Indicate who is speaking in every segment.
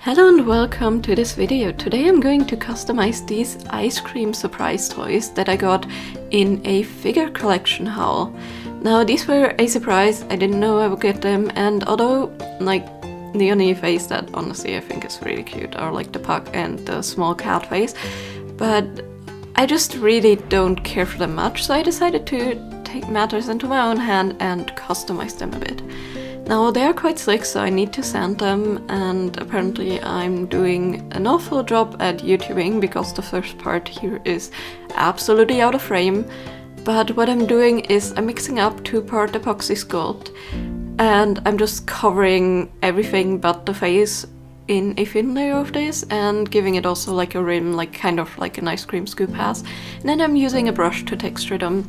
Speaker 1: Hello and welcome to this video. Today I'm going to customize these ice cream surprise toys that I got in a figure collection haul. Now these were a surprise, I didn't know I would get them, and although like Leonie face that honestly I think is really cute, or like the puck and the small cat face, but I just really don't care for them much, so I decided to take matters into my own hand and customize them a bit. Now they are quite slick, so I need to sand them, and apparently I'm doing an awful job at YouTubing because the first part here is absolutely out of frame. But what I'm doing is I'm mixing up 2-part epoxy sculpt, and I'm just covering everything but the face in a thin layer of this and giving it also like a rim, like kind of like an ice cream scoop has. And then I'm using a brush to texture them.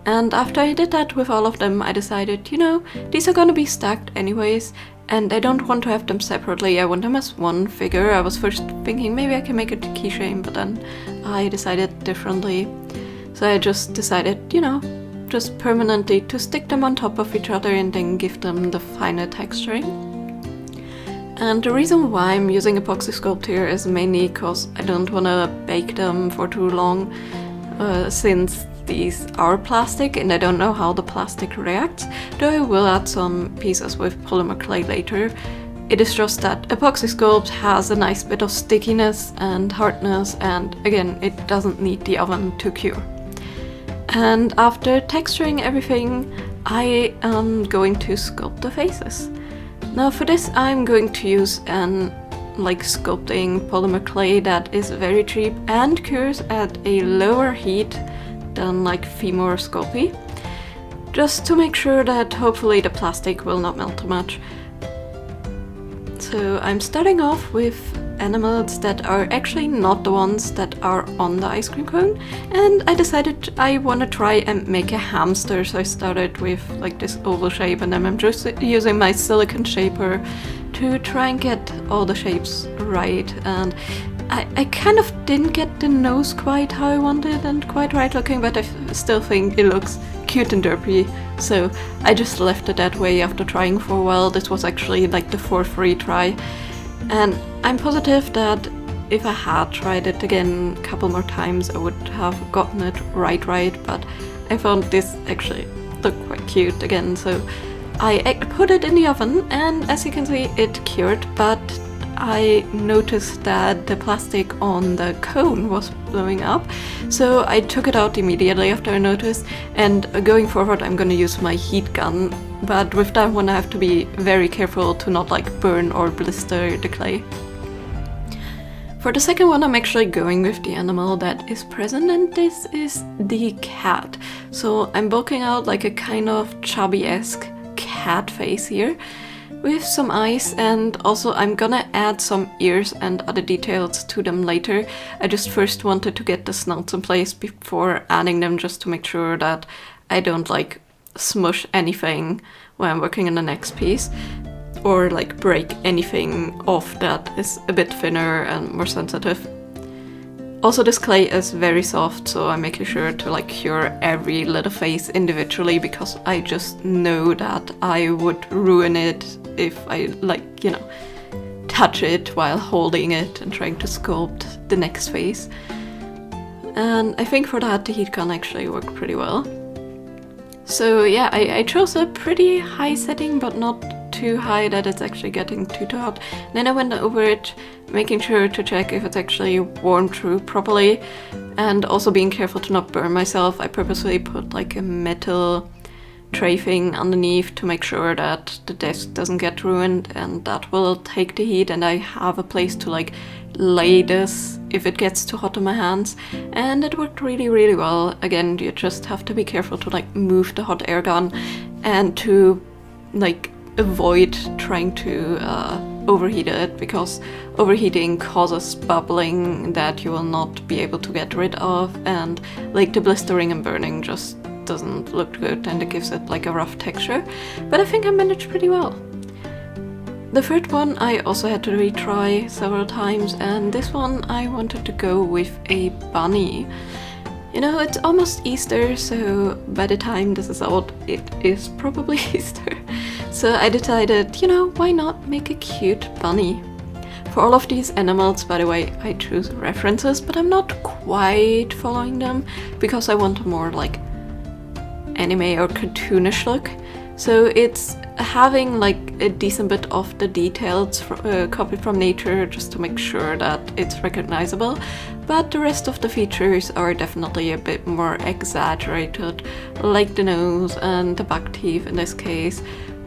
Speaker 1: And after I did that with all of them, I decided, you know, these are gonna be stacked anyways, and I don't want to have them separately, I want them as one figure. I was first thinking maybe I can make it a keychain, but then I decided differently. So I just decided, you know, just permanently to stick them on top of each other and then give them the finer texturing. And the reason why I'm using epoxy sculpt here is mainly because I don't want to bake them for too long, since these are plastic and I don't know how the plastic reacts, though I will add some pieces with polymer clay later. It is just that epoxy sculpt has a nice bit of stickiness and hardness, and again, it doesn't need the oven to cure. And after texturing everything, I am going to sculpt the faces. Now for this I'm going to use an sculpting polymer clay that is very cheap and cures at a lower heat than like Femur Sculpey, just to make sure that hopefully the plastic will not melt too much. So I'm starting off with animals that are actually not the ones that are on the ice cream cone, and I decided I want to try and make a hamster, so I started with like this oval shape, and then I'm just using my silicone shaper to try and get all the shapes right. And I kind of didn't get the nose quite how I wanted and quite right looking, but I still think it looks cute and derpy, so I just left it that way after trying for a while. This was actually like the 4th retry, and I'm positive that if I had tried it again a couple more times I would have gotten it right, but I found this actually looked quite cute again, so I put it in the oven, and as you can see it cured, but I noticed that the plastic on the cone was blowing up, so I took it out immediately after I noticed, and going forward I'm gonna use my heat gun, but with that one I have to be very careful to not like burn or blister the clay. For the second one I'm actually going with the animal that is present, and this is the cat. So I'm bulking out like a kind of chubby-esque cat face here, with some eyes, and also I'm gonna add some ears and other details to them later. I just first wanted to get the snouts in place before adding them, just to make sure that I don't like smush anything when I'm working on the next piece, or like break anything off that is a bit thinner and more sensitive. Also this clay is very soft, so I'm making sure to like cure every little face individually, because I just know that I would ruin it if I like, you know, touch it while holding it and trying to sculpt the next face. And I think for that the heat gun actually worked pretty well. So yeah, I chose a pretty high setting, but not too high that it's actually getting too hot. Then I went over it, making sure to check if it's actually worn through properly, and also being careful to not burn myself. I purposely put like a metal tray thing underneath to make sure that the desk doesn't get ruined, and that will take the heat, and I have a place to like lay this if it gets too hot on my hands, and it worked really well. Again, you just have to be careful to like move the hot air gun and to like avoid trying to overheat it, because overheating causes bubbling that you will not be able to get rid of, and like the blistering and burning just doesn't look good, and it gives it like a rough texture, but I think I managed pretty well. The third one I also had to retry several times, and this one I wanted to go with a bunny. You know, it's almost Easter, so by the time this is out, it is probably Easter. So I decided, you know, why not make a cute bunny? For all of these animals, by the way, I choose references, but I'm not quite following them because I want a more like anime or cartoonish look. So it's having like a decent bit of the details copied from nature just to make sure that it's recognizable, but the rest of the features are definitely a bit more exaggerated, like the nose and the buck teeth in this case,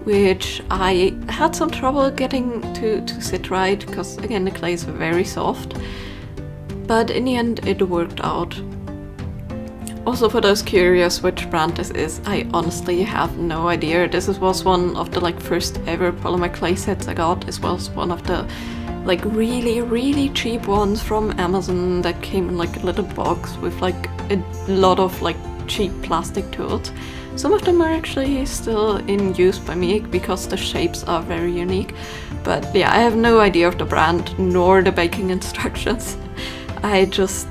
Speaker 1: which I had some trouble getting to sit right because again the clay is very soft, but in the end it worked out. Also, for those curious which brand this is, I honestly have no idea. This was one of the like first ever polymer clay sets I got. This was one of the like really cheap ones from Amazon that came in like a little box with like a lot of like cheap plastic tools. Some of them are actually still in use by me because the shapes are very unique. But yeah, I have no idea of the brand nor the baking instructions. I just,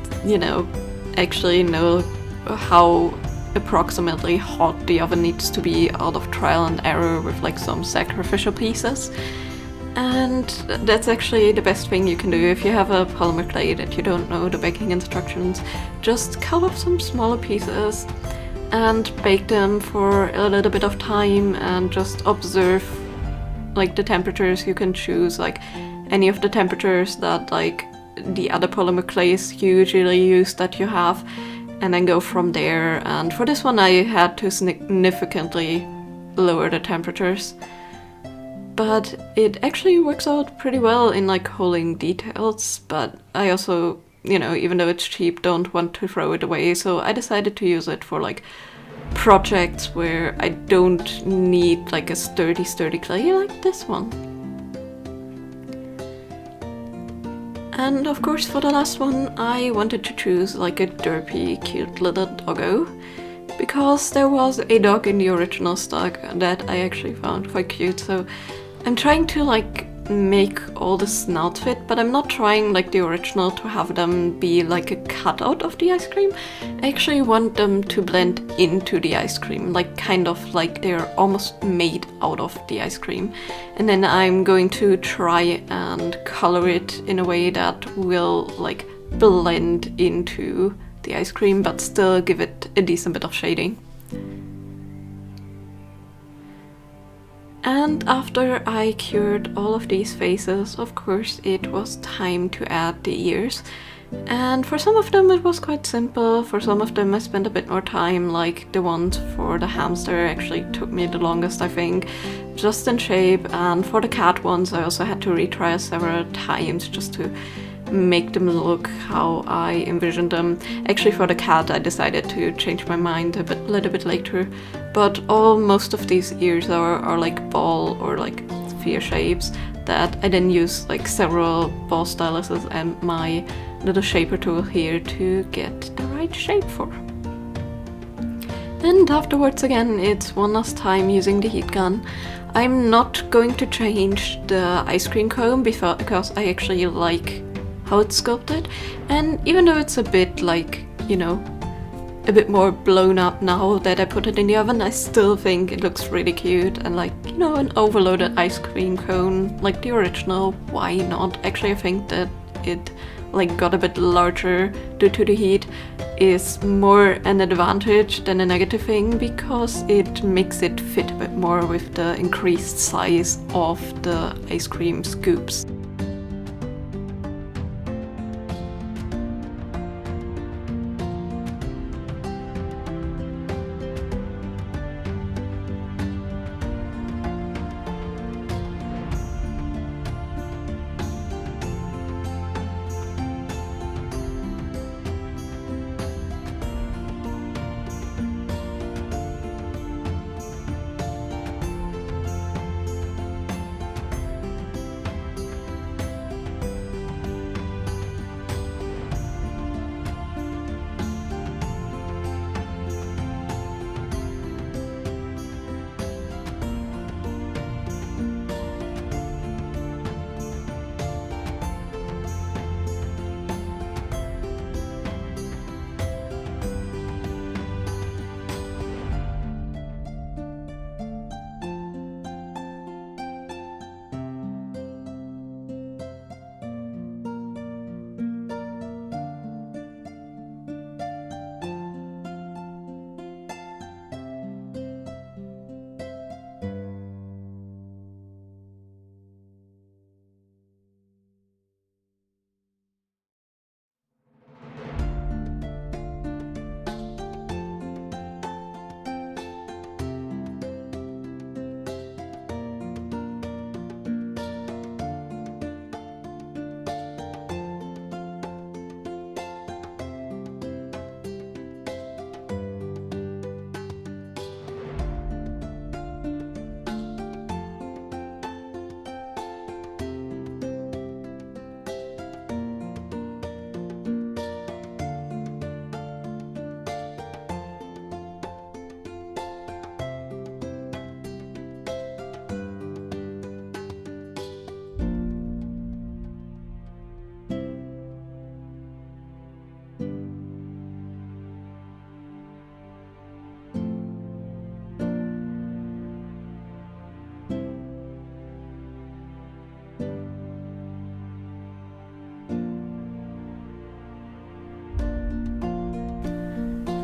Speaker 1: actually know how approximately hot the oven needs to be out of trial and error with like some sacrificial pieces. And that's actually the best thing you can do if you have a polymer clay that you don't know the baking instructions. Just cut off some smaller pieces and bake them for a little bit of time and just observe like the temperatures. You can choose like any of the temperatures that like the other polymer clays usually use that you have, and then go from there. And for this one I had to significantly lower the temperatures, but it actually works out pretty well in like holding details. But I also, even though it's cheap, don't want to throw it away, so I decided to use it for like projects where I don't need like a sturdy clay like this one. And of course for the last one I wanted to choose like a derpy cute little doggo, because there was a dog in the original stock that I actually found quite cute. So I'm trying to like make all the snouts fit, but I'm not trying like the original to have them be like a cutout of the ice cream. I actually want them to blend into the ice cream, like kind of like they're almost made out of the ice cream. And then I'm going to try and color it in a way that will like blend into the ice cream but still give it a decent bit of shading. And after I cured all of these faces, of course it was time to add the ears. And for some of them it was quite simple, for some of them I spent a bit more time, like the ones for the hamster actually took me the longest I think, just in shape. And for the cat ones I also had to retry several times just to make them look how I envisioned them. Actually for the cat I decided to change my mind a little bit later, but most of these ears are like ball or like sphere shapes that I then use like several ball styluses and my little shaper tool here to get the right shape for. And afterwards again it's one last time using the heat gun. I'm not going to change the ice cream cone because I actually like how it's sculpted, and even though it's a bit like, a bit more blown up now that I put it in the oven, I still think it looks really cute. And like, an overloaded ice cream cone like the original, why not? Actually I think that it like got a bit larger due to the heat is more an advantage than a negative thing, because it makes it fit a bit more with the increased size of the ice cream scoops.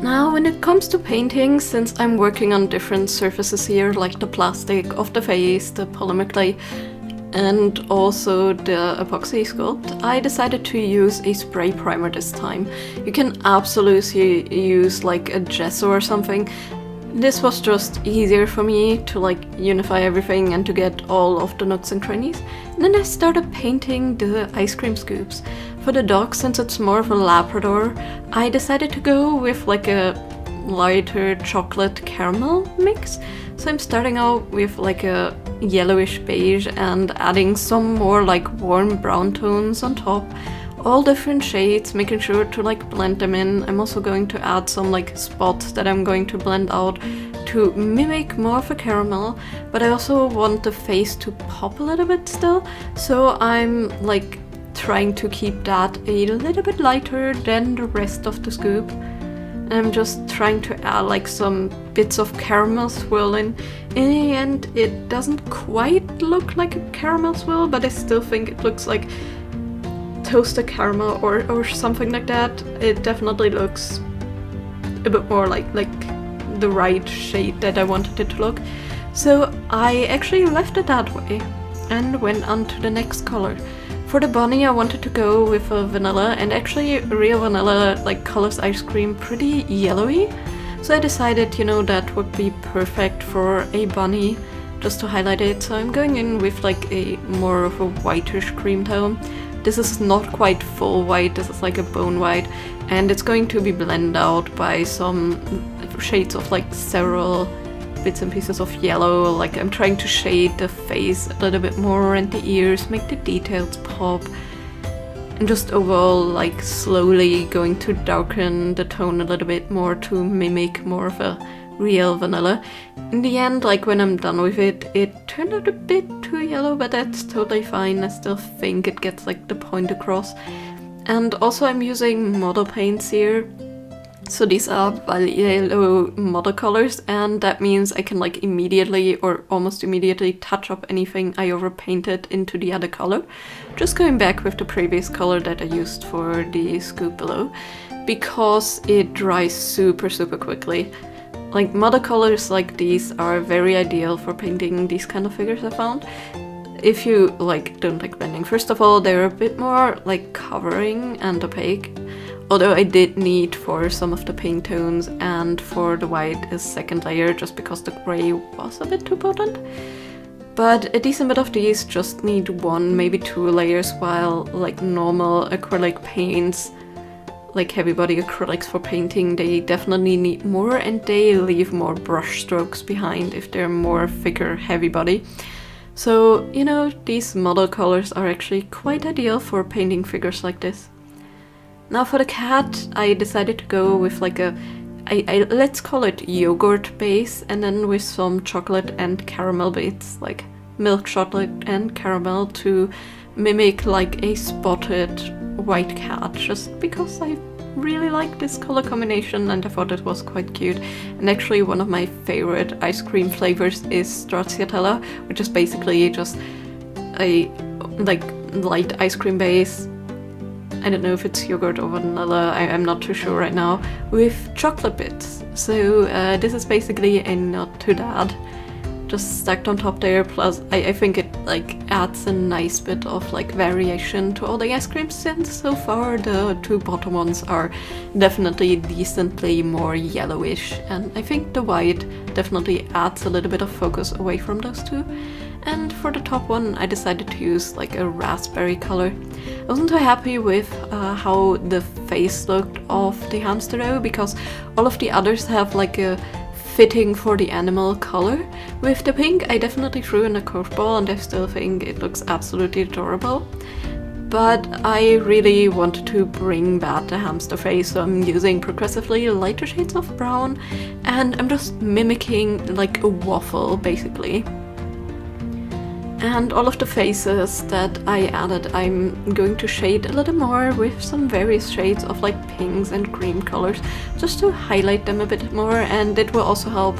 Speaker 1: Now, when it comes to painting, since I'm working on different surfaces here, like the plastic of the face, the polymer clay, and also the epoxy sculpt, I decided to use a spray primer this time. You can absolutely use like a gesso or something. This was just easier for me to like unify everything and to get all of the nooks and crannies. And then I started painting the ice cream scoops. For the dog, since it's more of a Labrador, I decided to go with like a lighter chocolate caramel mix. So I'm starting out with like a yellowish beige and adding some more like warm brown tones on top. All different shades, making sure to like blend them in. I'm also going to add some like spots that I'm going to blend out to mimic more of a caramel, but I also want the face to pop a little bit still, so I'm like trying to keep that a little bit lighter than the rest of the scoop. And I'm just trying to add like some bits of caramel swirl in. In the end, it doesn't quite look like a caramel swirl, but I still think it looks like toasted caramel or something like that. It definitely looks a bit more like the right shade that I wanted it to look. So I actually left it that way and went on to the next color. For the bunny, I wanted to go with a vanilla, and actually real vanilla like colors ice cream pretty yellowy. So I decided, you know, that would be perfect for a bunny, just to highlight it. So I'm going in with like a more of a whitish cream tone. This is not quite full white, this is like a bone white, and it's going to be blended out by some shades of like several bits and pieces of yellow. Like I'm trying to shade the face a little bit more and the ears, make the details pop, and just overall like slowly going to darken the tone a little bit more to mimic more of a real vanilla. In the end, like when I'm done with it, it turned out a bit too yellow, but that's totally fine. I still think it gets like the point across. And also I'm using model paints here. So these are Vallejo model colors, and that means I can like immediately or almost immediately touch up anything I overpainted into the other color. Just going back with the previous color that I used for the scoop below, because it dries super quickly. Like model colors like these are very ideal for painting these kind of figures, I found. If you like don't like blending, first of all, they're a bit more like covering and opaque. Although I did need for some of the paint tones and for the white a second layer just because the gray was a bit too potent. But a decent bit of these just need 1, maybe 2 layers, while like normal acrylic paints, like heavy body acrylics for painting, they definitely need more, and they leave more brush strokes behind if they're more thicker heavy body. So, you know, these model colors are actually quite ideal for painting figures like this. Now for the cat, I decided to go with like a let's call it yogurt base, and then with some chocolate and caramel bits, like milk chocolate and caramel, to mimic like a spotted white cat, just because I really like this color combination and I thought it was quite cute. And actually one of my favorite ice cream flavors is stracciatella, which is basically just a like light ice cream base. I don't know if it's yogurt or vanilla, I'm not too sure right now, with chocolate bits. So this is basically a nod to that, just stacked on top there. Plus I think it like adds a nice bit of like variation to all the ice creams, since so far the 2 bottom ones are definitely decently more yellowish, and I think the white definitely adds a little bit of focus away from those 2. And for the top one, I decided to use like a raspberry color. I wasn't too happy with how the face looked of the hamster though, because all of the others have like a fitting for the animal color. With the pink, I definitely threw in a curveball, and I still think it looks absolutely adorable. But I really wanted to bring back the hamster face, so I'm using progressively lighter shades of brown, and I'm just mimicking like a waffle basically. And all of the faces that I added, I'm going to shade a little more with some various shades of like pinks and cream colors, just to highlight them a bit more, and it will also help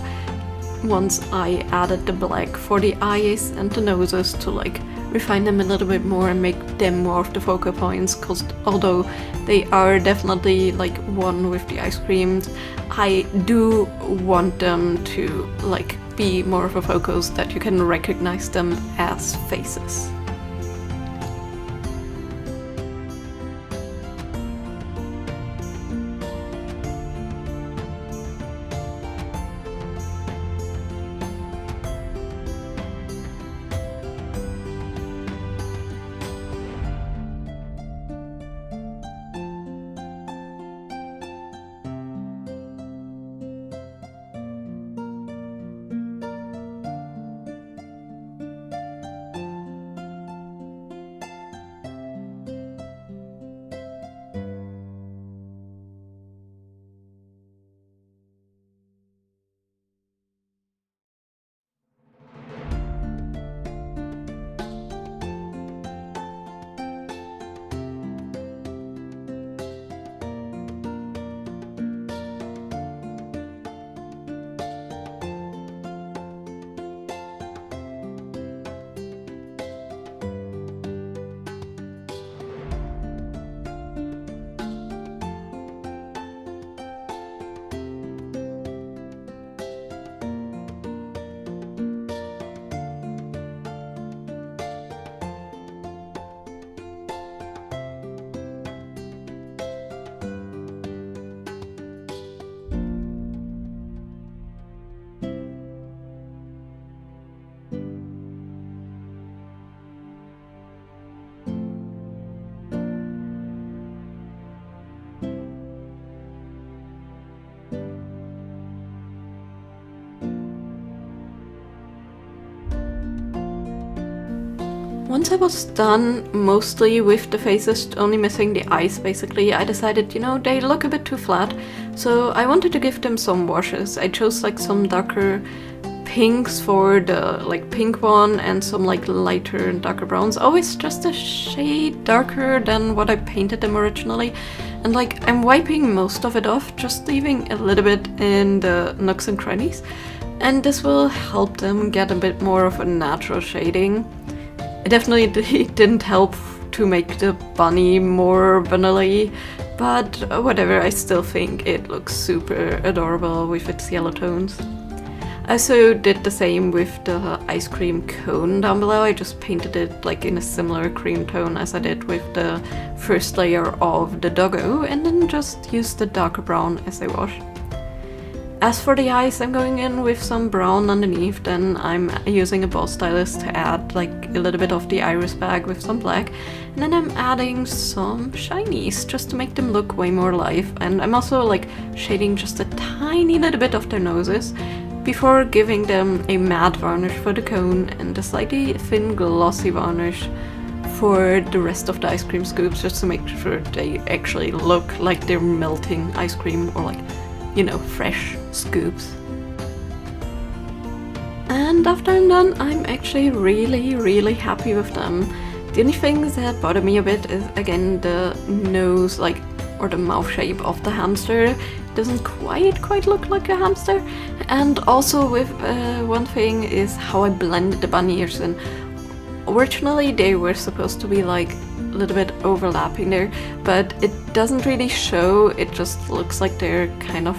Speaker 1: once I added the black for the eyes and the noses to like refine them a little bit more and make them more of the focal points, because although they are definitely like one with the ice creams, I do want them to like be more of a focus that you can recognize them as faces. Once I was done mostly with the faces, only missing the eyes basically, I decided, you know, they look a bit too flat, so I wanted to give them some washes. I chose like some darker pinks for the like pink one and some like lighter and darker browns, always just a shade darker than what I painted them originally. And like I'm wiping most of it off, just leaving a little bit in the nooks and crannies, and this will help them get a bit more of a natural shading. It definitely didn't help to make the bunny more vanilla-y, but whatever, I still think it looks super adorable with its yellow tones. I also did the same with the ice cream cone down below. I just painted it like in a similar cream tone as I did with the first layer of the doggo, and then just used the darker brown as I washed. As for the eyes, I'm going in with some brown underneath, then I'm using a ball stylus to add like a little bit of the iris bag with some black, and then I'm adding some shinies just to make them look way more alive, and I'm also like shading just a tiny little bit of their noses before giving them a matte varnish for the cone and a slightly thin glossy varnish for the rest of the ice cream scoops, just to make sure they actually look like they're melting ice cream or like, you know, fresh scoops. And after I'm done, I'm actually really happy with them. The only things that bother me a bit is again the nose, like, or the mouth shape of the hamster. It doesn't quite look like a hamster. And also with one thing is how I blended the bunny ears in. Originally they were supposed to be like a little bit overlapping there, but it doesn't really show. It just looks like they're kind of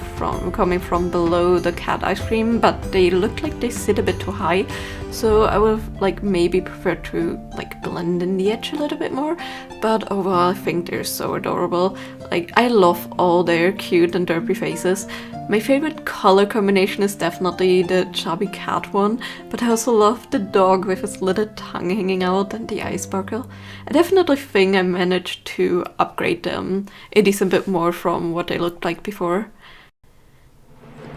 Speaker 1: coming from below the cat ice cream, but they look like they sit a bit too high, so I would like maybe prefer to like blend in the edge a little bit more. But overall I think they're so adorable. Like, I love all their cute and derpy faces. My favorite color combination is definitely the chubby cat one, but I also love the dog with his little tongue hanging out and the eye sparkle. I definitely think I managed to upgrade them a decent bit more from what they looked like before.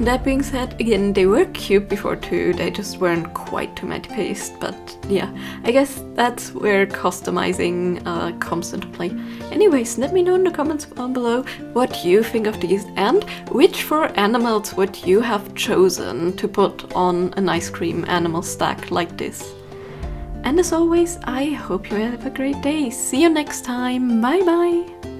Speaker 1: That being said, again, they were cute before too, they just weren't quite to my taste, but yeah, I guess that's where customizing comes into play. Anyways, let me know in the comments down below what you think of these, and which 4 animals would you have chosen to put on an ice cream animal stack like this. And as always, I hope you have a great day. See you next time, bye bye!